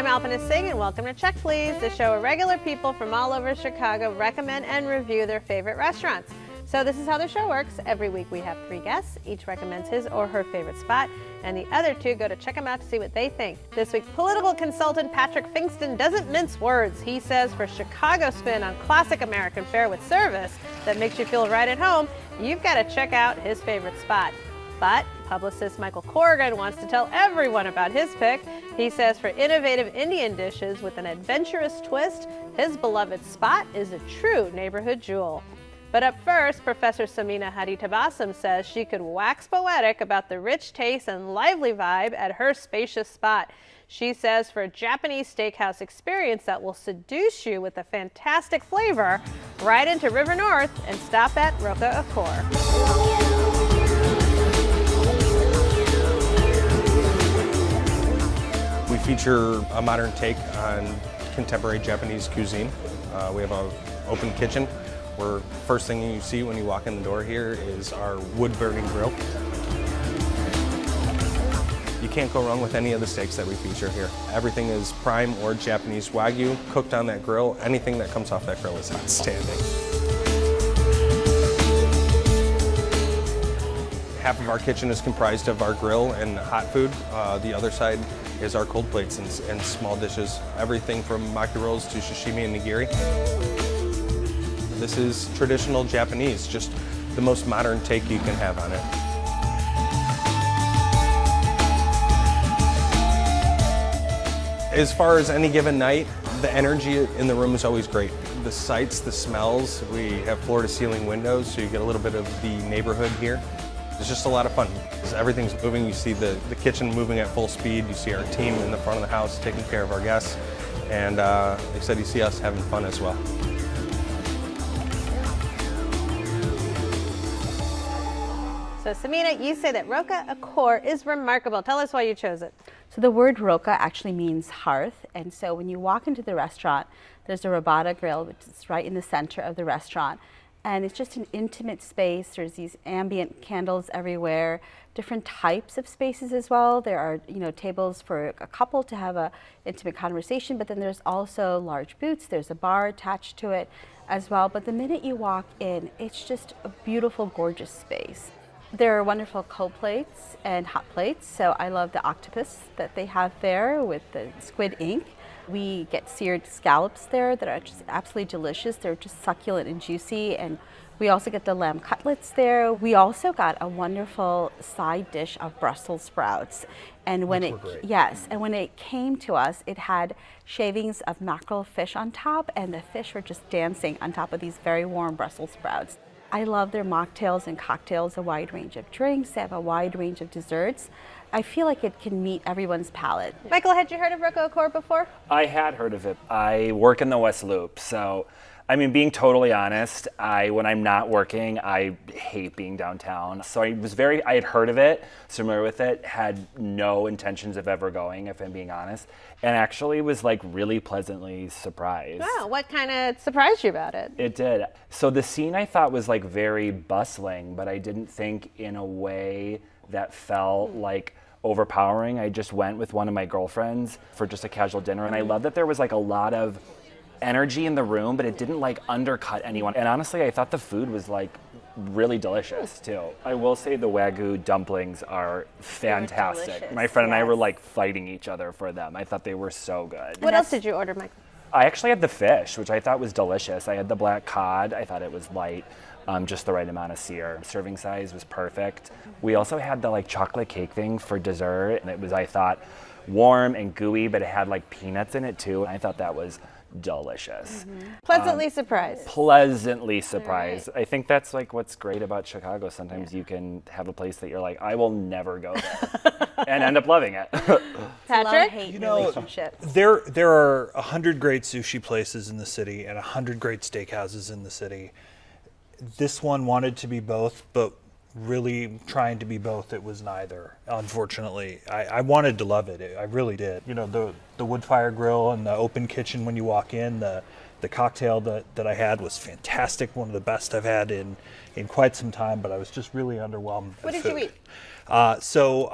Alpinist Singh, and welcome to Check Please, the show where regular people from all over Chicago recommend and review their favorite restaurants. So this is how the show works. Every week we have 3 guests. Each recommends his or her favorite spot, and the other 2 go to check them out to see what they think. This week, political consultant Patrick Fingston doesn't mince words. He says for Chicago spin on classic American fare with service that makes you feel right at home, you've got to check out his favorite spot. But publicist Michael Corrigan wants to tell everyone about his pick. He says for innovative Indian dishes with an adventurous twist, his beloved spot is a true neighborhood jewel. But up first, Professor Samina Hadi-Tabassum says she could wax poetic about the rich taste and lively vibe at her spacious spot. She says for a Japanese steakhouse experience that will seduce you with a fantastic flavor, ride into River North and stop at Roka Akor. We feature a modern take on contemporary Japanese cuisine. We have an open kitchen where first thing you see when you walk in the door here is our wood-burning grill. You can't go wrong with any of the steaks that we feature here. Everything is prime or Japanese Wagyu cooked on that grill. Anything that comes off that grill is outstanding. Half of our kitchen is comprised of our grill and hot food. The other side is our cold plates and small dishes. Everything from maki rolls to sashimi and nigiri. This is traditional Japanese, just the most modern take you can have on it. As far as any given night, the energy in the room is always great. The sights, the smells, we have floor-to-ceiling windows, so you get a little bit of the neighborhood here. It's just a lot of fun. As everything's moving, you see the kitchen moving at full speed, you see our team in the front of the house taking care of our guests, and like I said, you see us having fun as well. So Samina, you say that Roka Akor is remarkable. Tell us why you chose it. So the word Roka actually means hearth, and so when you walk into the restaurant, there's a Rabada grill, which is right in the center of the restaurant. And it's just an intimate space. There's these ambient candles everywhere, different types of spaces as well. There are, tables for a couple to have an intimate conversation, but then there's also large booths. There's a bar attached to it as well. But the minute you walk in, it's just a beautiful, gorgeous space. There are wonderful cold plates and hot plates. So I love the octopus that they have there with the squid ink. We get seared scallops there that are just absolutely delicious. They're just succulent and juicy. And we also get the lamb cutlets there. We also got a wonderful side dish of Brussels sprouts. And when when it came to us, it had shavings of mackerel fish on top, and the fish were just dancing on top of these very warm Brussels sprouts. I love their mocktails and cocktails, a wide range of drinks. They have a wide range of desserts. I feel like it can meet everyone's palate. Michael, had you heard of Roka Akor before? I had heard of it. I work in the West Loop, so being totally honest, when I'm not working, I hate being downtown. So I had heard of it, familiar with it, had no intentions of ever going, if I'm being honest, and actually was really pleasantly surprised. Wow, what kind of surprised you about it? It did. So the scene I thought was very bustling, but I didn't think in a way that felt overpowering. I just went with one of my girlfriends for just a casual dinner, and I love that there was a lot of energy in the room, but it didn't undercut anyone. And honestly, I thought the food was really delicious too. I will say the Wagyu dumplings are fantastic. My friend and I were fighting each other for them. I thought they were so good. What else did you order, Michael? I actually had the fish, which I thought was delicious. I had the black cod. I thought it was light, just the right amount of sear. Serving size was perfect. We also had the chocolate cake thing for dessert, and it was, I thought, warm and gooey, but it had peanuts in it too. And I thought that was delicious. Pleasantly surprised. Pleasantly surprised. Right. I think that's what's great about Chicago. Sometimes you can have a place that you're I will never go there, and end up loving it. Patrick? Love-hate relationship. There are 100 great sushi places in the city and 100 great steakhouses in the city. This one wanted to be both, but really trying to be both. It was neither, unfortunately. I wanted to love it. I really did. You know, the wood fire grill and the open kitchen when you walk in, the cocktail that I had was fantastic. One of the best I've had in quite some time, but I was just really underwhelmed by What did food. you eat? So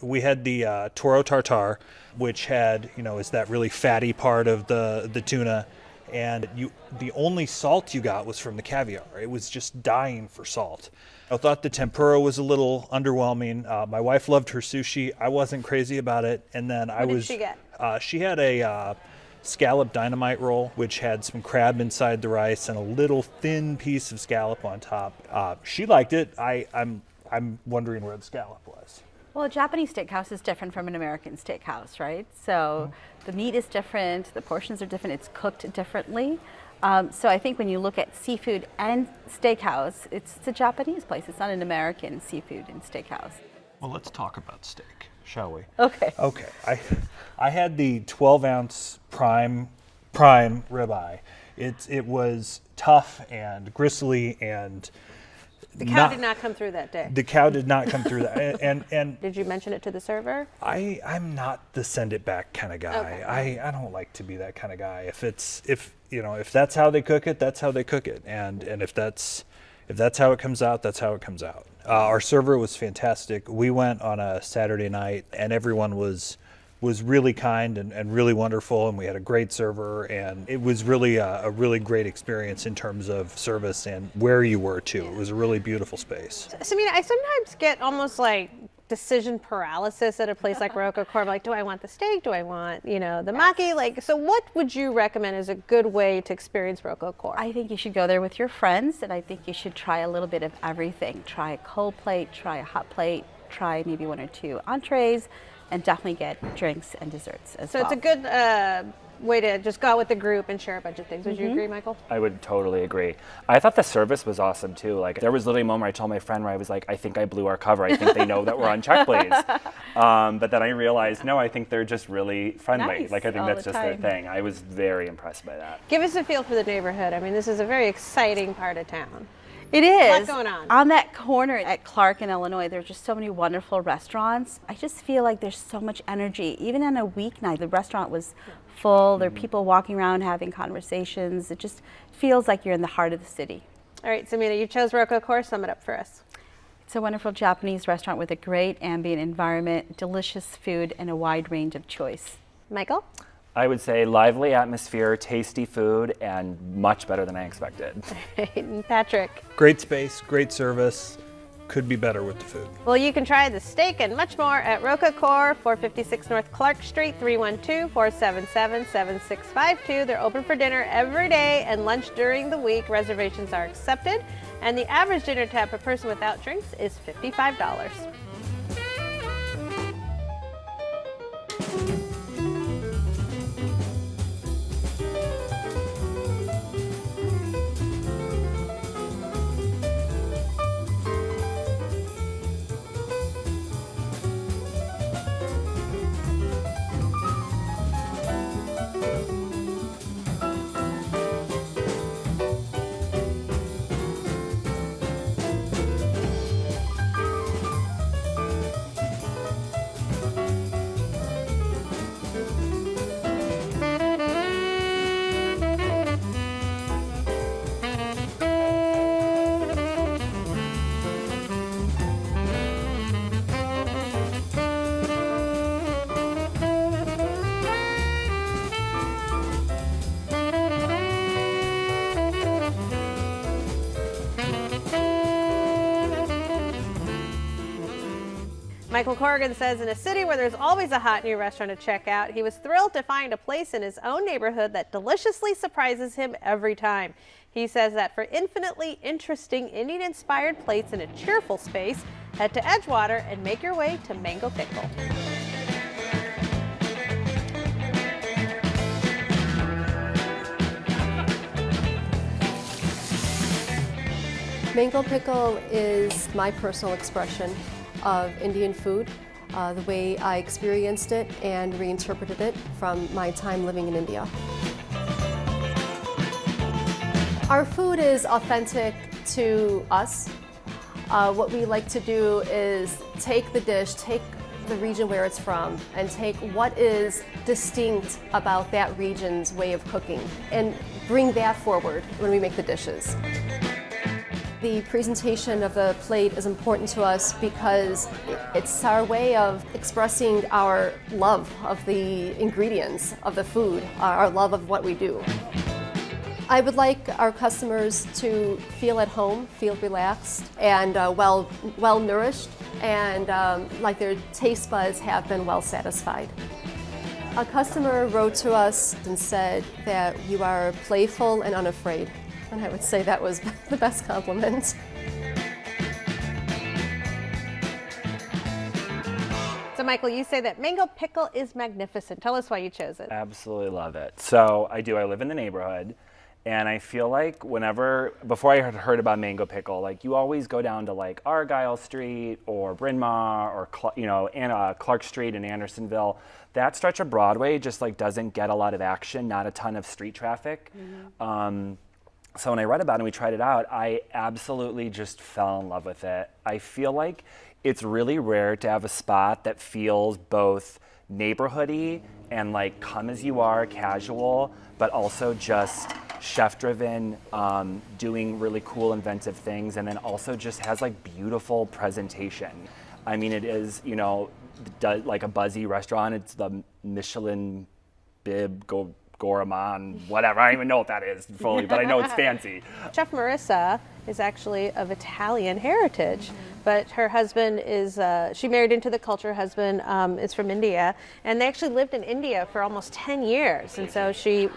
we had the toro tartare, which had, is that really fatty part of the tuna. And the only salt you got was from the caviar. It was just dying for salt. I thought the tempura was a little underwhelming. My wife loved her sushi. I wasn't crazy about it. And then What did she get? She had a scallop dynamite roll, which had some crab inside the rice and a little thin piece of scallop on top. She liked it. I'm wondering where the scallop was. Well, a Japanese steakhouse is different from an American steakhouse, right? So the meat is different, the portions are different, it's cooked differently. So I think when you look at seafood and steakhouse, it's a Japanese place. It's not an American seafood and steakhouse. Well, let's talk about steak, shall we? Okay. Okay. I had the 12-ounce prime ribeye. It was tough and gristly and The cow did not come through that day. The cow did not come through that. And Did you mention it to the server? I'm not the send it back kind of guy. Okay. I don't like to be that kind of guy. If that's how they cook it, that's how they cook it. And if that's how it comes out, that's how it comes out. Our server was fantastic. We went on a Saturday night and everyone was really kind and really wonderful, and we had a great server, and it was really a really great experience in terms of service and where you were too. It was a really beautiful space. So, I mean, I sometimes get almost like decision paralysis at a place like Roka. I'm like, do I want the steak? Do I want, the maki? Like, so what would you recommend is a good way to experience Roka Akor? I think you should go there with your friends, and I think you should try a little bit of everything. Try a cold plate, try a hot plate, try maybe one or two entrees, and definitely get drinks and desserts as well. So it's a good way to just go out with the group and share a bunch of things. Would you agree, Michael? I would totally agree. I thought the service was awesome too. Like there was literally a moment where I told my friend where I was like, I think I blew our cover. I think they know that we're on check, please. But then I realized, no, I think they're just really friendly. Nice Like I think all that's the just their time. thing. I was very impressed by that. Give us a feel for the neighborhood. I mean, this is a very exciting part of town. It is. What's going on? On that corner at Clark in Illinois, there's just so many wonderful restaurants. I just feel like there's so much energy. Even on a weeknight, the restaurant was full. There are people walking around having conversations. It just feels like you're in the heart of the city. All right, Samina, you chose Roka Akor. Sum it up for us. It's a wonderful Japanese restaurant with a great ambient environment, delicious food, and a wide range of choice. Michael? I would say lively atmosphere, tasty food, and much better than I expected. And Patrick? Great space, great service. Could be better with the food. Well, you can try the steak and much more at Roka Akor, 456 North Clark Street, 312-477-7652. They're open for dinner every day and lunch during the week. Reservations are accepted. And the average dinner tab per person without drinks is $55. Michael Corrigan says, in a city where there's always a hot new restaurant to check out, he was thrilled to find a place in his own neighborhood that deliciously surprises him every time. He says that for infinitely interesting Indian-inspired plates in a cheerful space, head to Edgewater and make your way to Mango Pickle. Mango pickle is my personal expression of Indian food, the way I experienced it and reinterpreted it from my time living in India. Our food is authentic to us. What we like to do is take the dish, take the region where it's from, and take what is distinct about that region's way of cooking and bring that forward when we make the dishes. The presentation of the plate is important to us because it's our way of expressing our love of the ingredients of the food, our love of what we do. I would like our customers to feel at home, feel relaxed, and well nourished, and like their taste buds have been well satisfied. A customer wrote to us and said that you are playful and unafraid, and I would say that was the best compliment. So Michael, you say that mango pickle is magnificent. Tell us why you chose it. Absolutely love it. So I do. I live in the neighborhood, and I feel like before I had heard about mango pickle, like you always go down to like Argyle Street or Bryn Mawr or Clark Street in Andersonville. That stretch of Broadway just like doesn't get a lot of action, not a ton of street traffic. So when I read about it and we tried it out, I absolutely just fell in love with it. I feel like it's really rare to have a spot that feels both neighborhoody and like come as you are, casual, but also just chef-driven, doing really cool, inventive things, and then also just has like beautiful presentation. I mean, it is, like a buzzy restaurant. It's the Michelin Bib Gourmand, whatever. I don't even know what that is fully, but I know it's fancy. Chef Marissa is actually of Italian heritage, but her husband is, she married into the culture. Her husband is from India, and they actually lived in India for almost 10 years. And so she,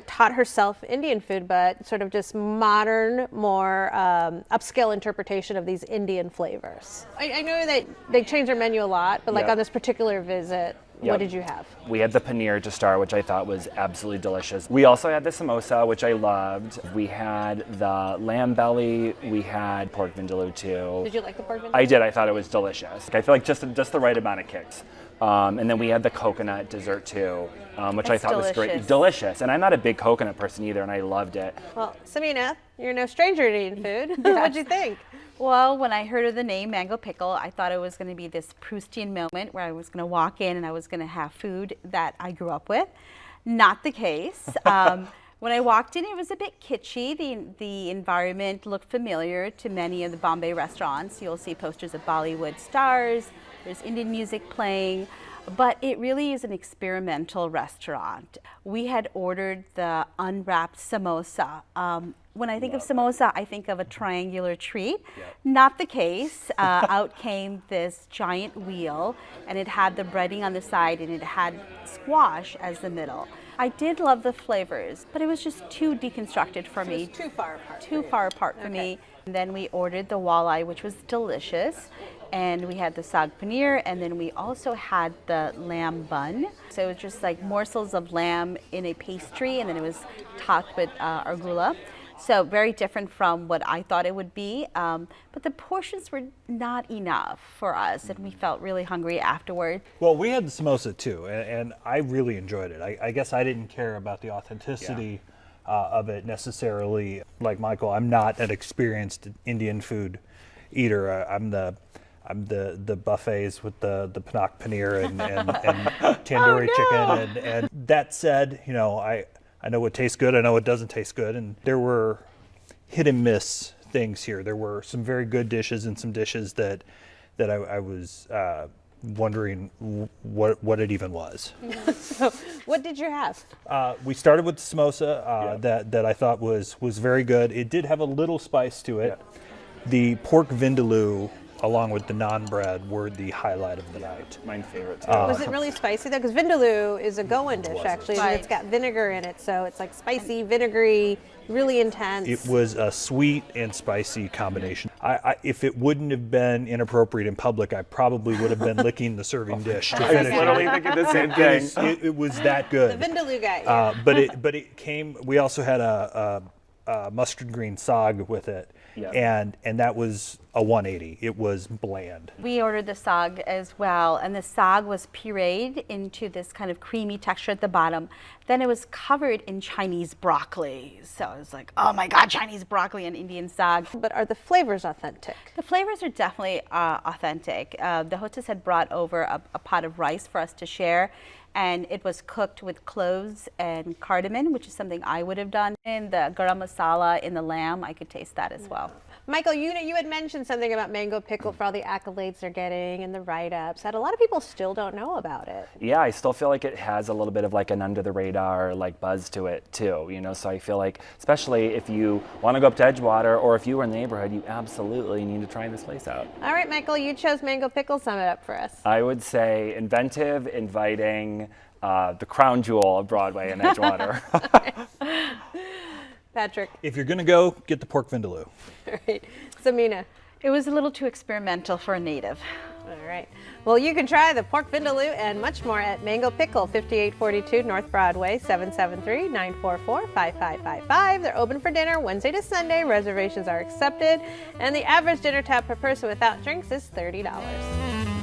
taught herself Indian food, but sort of just modern, more upscale interpretation of these Indian flavors. I know that they change their menu a lot, but like on this particular visit, what did you have? We had the paneer to start, which I thought was absolutely delicious. We also had the samosa, which I loved. We had the lamb belly. We had pork vindaloo too. Did you like the pork vindaloo? I did. I thought it was delicious. I feel like just the right amount of kicks. And then we had the coconut dessert too, which I thought was great. Delicious. And I'm not a big coconut person either, and I loved it. Well, Samina, you're no stranger to eating food. What'd you think? Well, when I heard of the name Mango Pickle, I thought it was going to be this Proustian moment where I was going to walk in and I was going to have food that I grew up with. Not the case. When I walked in, it was a bit kitschy. The environment looked familiar to many of the Bombay restaurants. You'll see posters of Bollywood stars. There's Indian music playing. But it really is an experimental restaurant. We had ordered the unwrapped samosa. When I think of samosa, I think of a triangular treat. Not the case. Out came this giant wheel, and it had the breading on the side, and it had squash as the middle. I did love the flavors, but it was just too deconstructed for me. It was too far apart. Too far apart for me. And then we ordered the walleye, which was delicious. And we had the saag paneer, and then we also had the lamb bun. So it was just like morsels of lamb in a pastry, and then it was topped with arugula. So very different from what I thought it would be. But the portions were not enough for us, and we felt really hungry afterward. Well, we had the samosa too, and I really enjoyed it. I guess I didn't care about the authenticity of it necessarily. Like Michael, I'm not an experienced Indian food eater. I'm the buffets with the panak paneer and tandoori chicken. And that said, I know what tastes good, I know what doesn't taste good, and there were hit and miss things here. There were some very good dishes and some dishes that I was wondering what it even was. So what did you have? We started with the samosa that I thought was very good. It did have a little spice to it. The pork vindaloo, along with the naan bread, were the highlight of the night. My favorite too. Was it really spicy though? Because vindaloo is a go-in dish actually, and it's got vinegar in it, so it's like spicy, vinegary, really intense. It was a sweet and spicy combination. If it wouldn't have been inappropriate in public, I probably would have been licking the serving dish to I was finish it. literally thinking the same thing. It was that good. The vindaloo guy. But it came. We also had a mustard green saag with it. And that was a 180. It was bland. We ordered the saag as well, and the saag was pureed into this kind of creamy texture at the bottom. Then it was covered in Chinese broccoli. So I was like, oh my God, Chinese broccoli and Indian saag. But are the flavors authentic? The flavors are definitely authentic. The hostess had brought over a pot of rice for us to share, and it was cooked with cloves and cardamom, which is something I would have done. In the garam masala in the lamb, I could taste that as well. Michael, you had mentioned something about mango pickle for all the accolades they're getting and the write-ups, that a lot of people still don't know about it. Yeah, I still feel like it has a little bit of like an under the radar like buzz to it too, you know, so I feel like especially if you want to go up to Edgewater or if you were in the neighborhood, you absolutely need to try this place out. All right, Michael, you chose mango pickle. Sum it up for us. I would say inventive, inviting, the crown jewel of Broadway in Edgewater. Patrick. If you're going to go, get the pork vindaloo. All right. Samina. It was a little too experimental for a native. All right. Well, you can try the pork vindaloo and much more at Mango Pickle, 5842 North Broadway, 773-944-5555. They're open for dinner Wednesday to Sunday. Reservations are accepted. And the average dinner tab per person without drinks is $30.